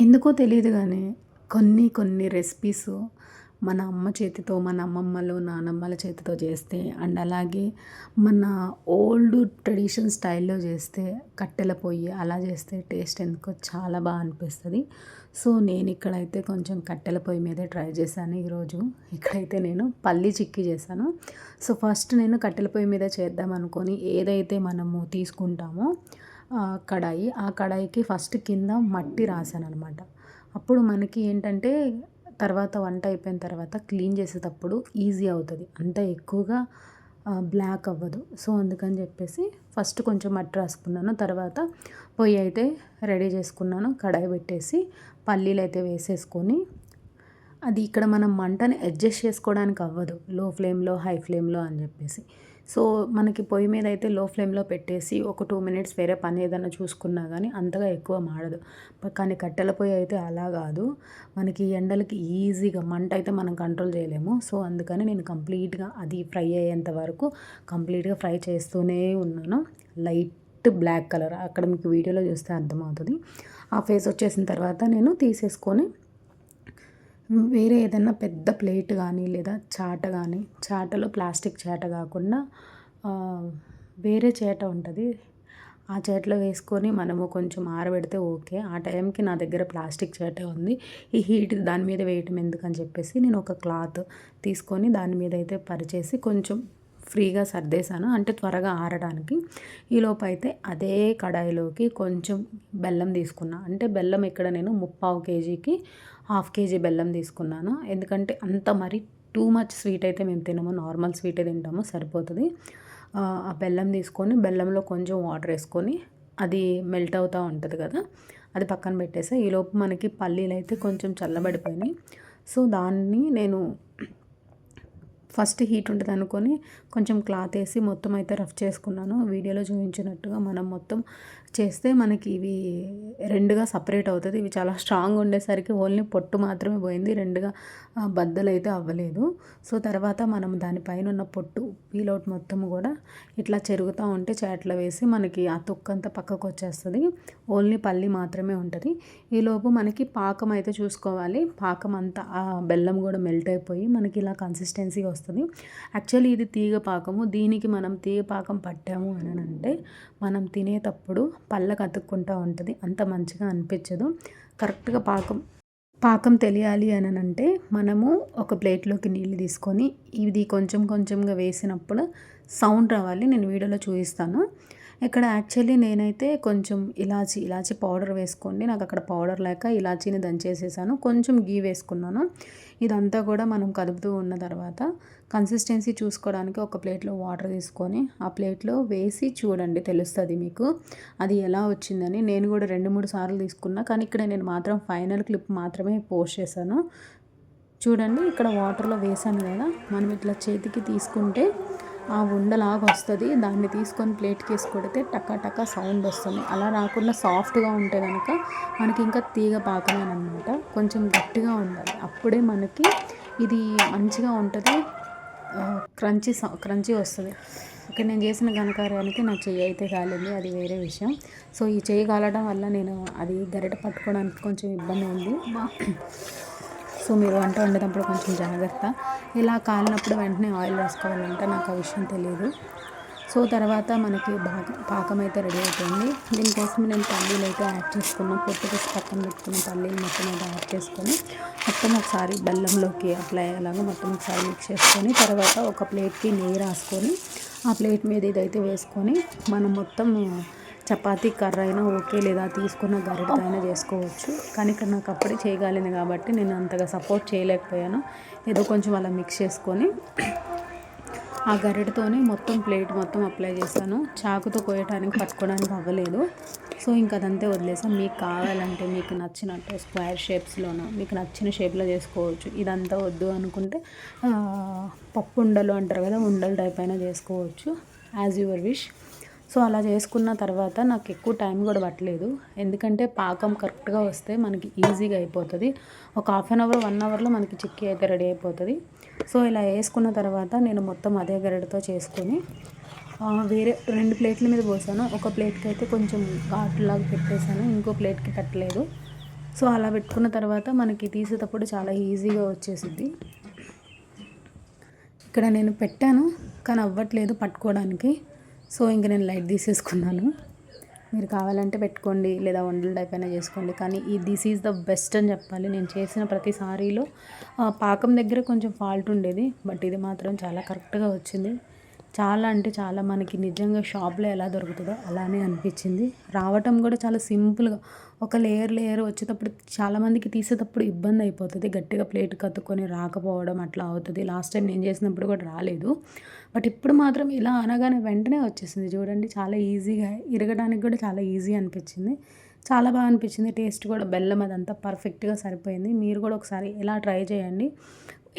ఎందుకో తెలీదు గానీ, కొన్ని కొన్ని రెసిపీసు మన అమ్మ చేతితో, మన అమ్మమ్మలు, నానమ్మల చేతితో చేస్తే అండ్ అలాగే మన ఓల్డ్ ట్రెడిషన్ స్టైల్‌లో చేస్తే, కట్టెల పొయ్యి అలా చేస్తే టేస్ట్ ఎందుకో చాలా అనిపిస్తది. సో, నేనిక్కడైతే కొంచెం కట్టెల పొయ్యి మీదే ట్రై చేశాను ఈరోజు. ఇక్కడైతే నేను పల్లీ చిక్కీ చేశాను. సో, ఫస్ట్ నేను కట్టెల పొయ్యి మీద చేద్దాం అనుకోని ఏదైతే మనము తీసుకుంటామో కడాయి, ఆ కడాయికి ఫస్ట్ కింద మట్టి రాశాననమాట. అప్పుడు మనకి ఏంటంటే తర్వాత వంట అయిపోయిన తర్వాత క్లీన్ చేసేటప్పుడు ఈజీ అవుతది. అంత ఎక్కువగా బ్లాక్ అవ్వదు. సో, అందుకని చెప్పేసి ఫస్ట్ కొంచెం మట్టి రాసుకున్నాను. తర్వాత పొయ్యి అయితే రెడీ చేసుకున్నాను. కడాయి పెట్టేసి పల్లీలైతే వేసేసుకొని అది ఇక్కడ మనం మంటని అడ్జస్ట్ చేసుకోవడానికి అవ్వదు. లో ఫ్లేమ్‌లో, హై ఫ్లేమ్‌లో అని చెప్పేసి. సో, మనకి పొయ్యి మీద అయితే లో ఫ్లేమ్‌లో పెట్టేసి ఒక 2 మినిట్స్ వేరే పని ఏదన్నా చూసుకున్నా గానీ అంతగా ఎక్కువ మాడదు. కానీ కట్టెల పొయ్యి అయితే అలా గాదు. మనకి ఎండలకి ఈజీగా మంట అయితే మనం కంట్రోల్ చేయలేము. సో, అందుకని నేను కంప్లీట్‌గా అది ఫ్రై అయ్యేంత వరకు కంప్లీట్‌గా ఫ్రై చేస్తూనే ఉన్నాను. లైట్ బ్లాక్ కలర్ అక్కడ మీకు వీడియోలో చూస్తే అర్థమవుతది. ఆ ఫేస్ వచ్చేసిన తర్వాత నేను తీసేసుకొని వేరే ఏదన్నా పెద్ద ప్లేట్ గానీ, లేదా చాట గానీ, చాటలో ప్లాస్టిక్ చాట గాకుండా వేరే చాట ఉంటది. ఆ చాటలో వేసుకొని మనము కొంచెం ఆరబెడితే ఓకే. ఆ టైంకి నా దగ్గర ప్లాస్టిక్ చాటే ఉంది. ఈ హీట్ దాని మీద వేయటం ఎందుకని చెప్పేసి నేను ఒక క్లాత్ తీసుకొని దాని మీద అయితే పరిచేసి కొంచెం ఫ్రీగా సర్దేశాను. అంటే త్వరగా ఆరడానికి. ఈలోపైతే అదే కడాయిలోకి కొంచెం బెల్లం తీసుకున్నా. అంటే బెల్లం ఇక్కడ నేను 3/4 కేజీకి 1/2 కేజీ బెల్లం తీసుకున్నాను. ఎందుకంటే అంత మరి టూ మచ్ స్వీట్ అయితే మేము తినము. నార్మల్ స్వీటే తింటాము సరిపోతది. ఆ బెల్లం తీసుకొని బెల్లంలో కొంచెం వాటర్ ఏసుకొని అది మెల్ట్ అవుతా ఉంటది కదా! అది పక్కన పెట్టేసా. ఈలోపు మనకి పల్లీలైతే కొంచెం చల్లబడిపోయినాయి. సో, దాన్ని నేను ఫస్ట్ హీట్ ఉంటదనుకోని కొంచెం క్లాత్ ఏసి మొత్తం అయితే రఫ్ చేసుకున్నాను. వీడియోలో చూపించినట్టుగా మనం మొత్తం చేస్తే మనకి ఇవి 2గా సపరేట్ అవుతది. ఇవి చాలా స్ట్రాంగ్ ఉండేసరికి ఓన్లీ పొట్టు మాత్రమే పోయింది. 2గా బద్దలైతే అవ్వలేదు. సో, తర్వాత మనం దానిపైన ఉన్న పొట్టు పీల్ అవుట్ మొత్తం కూడా ఇట్లా చెరుగుతా ఉంటే చాటలో వేసి మనకి ఆ తొక్కంతా పక్కకొచ్చేస్తది. ఓన్లీ పల్లి మాత్రమే ఉంటది. ఈలోపు మనకి పాకం అయితే చూసుకోవాలి. పాకం అంతా ఆ బెల్లం కూడా మెల్ట్ అయిపోయి మనకి ఇలా కన్సిస్టెన్సీ వస్తది. యాక్చువల్లీ ఇది తీగ పాకము. దీనికి మనం తీగ పాకం పట్టాము అనంటే మనం తినేటప్పుడు పళ్ళకు అతుక్కుంటా ఉంటది. అంత మంచిగా అనిపించదు. కరెక్ట్‌గా పాకం తెలియాలి అనంటే మనము ఒక ప్లేట్‌లోకి నీళ్ళు తీసుకొని ఇది కొంచెం కొంచెంగా వేసినప్పుడు సౌండ్ రావాలి. నేను వీడియోలో చూపిస్తాను. ఇక్కడ యాక్చువల్లీ నేనైతే కొంచెం ఇలాచీ పౌడర్ వేసుకోండి. నాకు అక్కడ పౌడర్ లేక ఇలాచీని దంచేసేసాను. కొంచెం గీ వేసుకున్నాను. ఇదంతా కూడా మనం కలుపుతూ ఉన్న తర్వాత కన్సిస్టెన్సీ చూసుకోవడానికి ఒక ప్లేట్‌లో వాటర్ తీసుకొని ఆ ప్లేట్‌లో వేసి చూడండి తెలుస్తది మీకు. అది ఎలా వచ్చిందని. నేను కూడా 2, 3 సార్లు తీసుకున్నా. కానీ ఇక్కడ నేను మాత్రం ఫైనల్ క్లిప్ మాత్రమే పోస్ట్ చేశాను. చూడండి ఇక్కడ వాటర్‌లో వేసాను కదా! మనం ఇట్లా చేతికి తీసుకుంటే ఆ ఉండలాగా వస్తది. దాన్ని తీసుకొని ప్లేట్‌కేసి కొడితే టక టక సౌండ్ వస్తుంది. అలా రాకుండా సాఫ్ట్‌గా ఉంటే గనక మనకి ఇంకా తీగ పాకమేననమాట. కొంచెం గట్టిగా ఉండాలి. అప్పుడే మనకి ఇది మంచిగా ఉంటది. క్రంచీ వస్తది. ఇక్కడ నేను చేసిన ఘనకార్యానికి నా చెయ్యి అయితే కాలింది. అది వేరే విషయం. సో, ఈ చెయ్యి కాలడం వల్ల నేను అది గరిటె పట్టుకోవడానికి కొంచెం ఇబ్బంది అయింది. సో, మీరు వంట వండేటప్పుడు కొంచెం జాగ్రత్త. ఇలా కాలినప్పుడు వెంటనే ఆయిల్ వేసుకోవాలంట. నాకు ఆ విషయం తెలీదు. సో, తర్వాత మనకి పాకం అయితే రెడీ అయిపోయింది. దీనికోసం నేను పల్లీలు అయితే యాడ్ చేసుకున్నాను. పొట్టు తీసి పక్కన పెట్టుకున్న పల్లీలు మొత్తం అయితే యాడ్ చేసుకొని మొత్తం ఒకసారి బెల్లంలోకి అప్లై అయ్యేలాగా మొత్తం ఒకసారి మిక్స్ చేసుకొని తర్వాత ఒక ప్లేట్‌కి నెయ్యి రాసుకొని ఆ ప్లేట్ మీద ఇదైతే వేసుకొని మనం మొత్తం చపాతీ కర్ర అయినా ఓకే, లేదా తీసుకున్న గరిటెతో అయినా చేసుకోవచ్చు. కానీ ఇక్కడ నాకు అప్పుడే చేయగలిగింది కాబట్టి నేను అంతగా సపోర్ట్ చేయలేకపోయాను. ఏదో కొంచెం అలా మిక్స్ చేసుకొని ఆ గరిటెతోనే మొత్తం ప్లేట్ మొత్తం అప్లై చేశాను. చాకుతో కోయటానికి పట్టుకోవడానికి అవ్వలేదు. సో, ఇంక అదంతే వదిలేసాను. మీకు కావాలంటే మీకు నచ్చినట్టు స్క్వేర్ షేప్స్‌లోనో మీకు నచ్చిన షేప్‌లో చేసుకోవచ్చు. ఇదంతా వద్దు అనుకుంటే పప్పు ఉండలు అంటారు కదా! ఉండల టైప్ అయినా చేసుకోవచ్చు. As your wish. సో, అలా చేసుకున్న తర్వాత నాకు ఎక్కువ టైం కూడా పట్టలేదు. ఎందుకంటే పాకం కరెక్ట్‌గా వస్తే మనకి ఈజీగా అయిపోతది. ఒక హాఫ్ అన్ అవర్, 1 అవర్‌లో మనకి చిక్కీ అయితే రెడీ అయిపోతది. సో, ఇలా వేసుకున్న తర్వాత నేను మొత్తం అదే గరిటెతో చేసుకొని వేరే 2 ప్లేట్ల మీద పోసాను. ఒక ప్లేట్‌కి అయితే కొంచెం ఘాటులాగా పెట్టేసాను. ఇంకో ప్లేట్‌కి పెట్టలేదు. సో అలా పెట్టుకున్న తర్వాత మనకి తీసేటప్పుడు చాలా ఈజీగా వచ్చేసిద్ది. ఇక్కడ నేను పెట్టాను కానీ అవ్వట్లేదు పట్టుకోవడానికి. సో ఇంక నేను లైట్ తీసేసుకున్నాను. మీరు కావాలంటే పెట్టుకోండి లేదా వండల టైప్ అయినా చేసుకోండి. కానీ దిస్ ఈజ్ ద బెస్ట్ అని చెప్పాలి. నేను చేసిన ప్రతిసారిలో పాకం దగ్గర కొంచెం ఫాల్ట్ ఉండేది, బట్ ఇది మాత్రం చాలా కరెక్ట్గా వచ్చింది. చాలా అంటే చాలా మనకి నిజంగా షాప్లో ఎలా దొరుకుతుందో అలానే అనిపించింది. రావటం కూడా చాలా సింపుల్గా ఒక లేయర్ వచ్చేటప్పుడు చాలామందికి తీసేటప్పుడు ఇబ్బంది అయిపోతుంది. గట్టిగా ప్లేట్ కత్తుకొని రాకపోవడం అట్లా అవుతుంది. లాస్ట్ టైం నేను చేసినప్పుడు కూడా రాలేదు, బట్ ఇప్పుడు మాత్రం ఇలా అనగానే వెంటనే వచ్చేసింది. చూడండి చాలా ఈజీగా, ఇరగడానికి కూడా చాలా ఈజీ అనిపించింది. చాలా బాగా అనిపించింది. టేస్ట్ కూడా బెల్లం అదంతా పర్ఫెక్ట్గా సరిపోయింది. మీరు కూడా ఒకసారి ఇలా ట్రై చేయండి.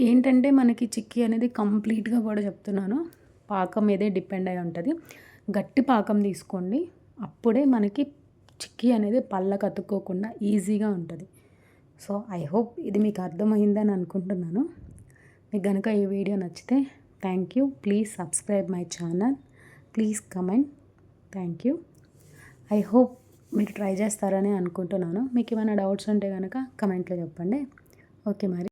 ఏంటంటే మనకి చిక్కీ అనేది కంప్లీట్గా కూడా చెప్తున్నాను, పాకం మీదే డిపెండ్ అయి ఉంటుంది. గట్టి పాకం తీసుకోండి, అప్పుడే మనకి చిక్కీ అనేది పళ్ళకు అతుక్కోకుండా ఈజీగా ఉంటుంది. సో ఐ హోప్ ఇది మీకు అర్థమైందని అనుకుంటున్నాను. మీకు కనుక ఈ వీడియో నచ్చితే thank you. Please subscribe my channel, please comment. Thank you. I hope మీరు ట్రై చేస్తారని అనుకుంటున్నాను. మీకు ఏమైనా డౌట్స్ ఉంటే కనుక కమెంట్లో చెప్పండి. ఓకే మరి.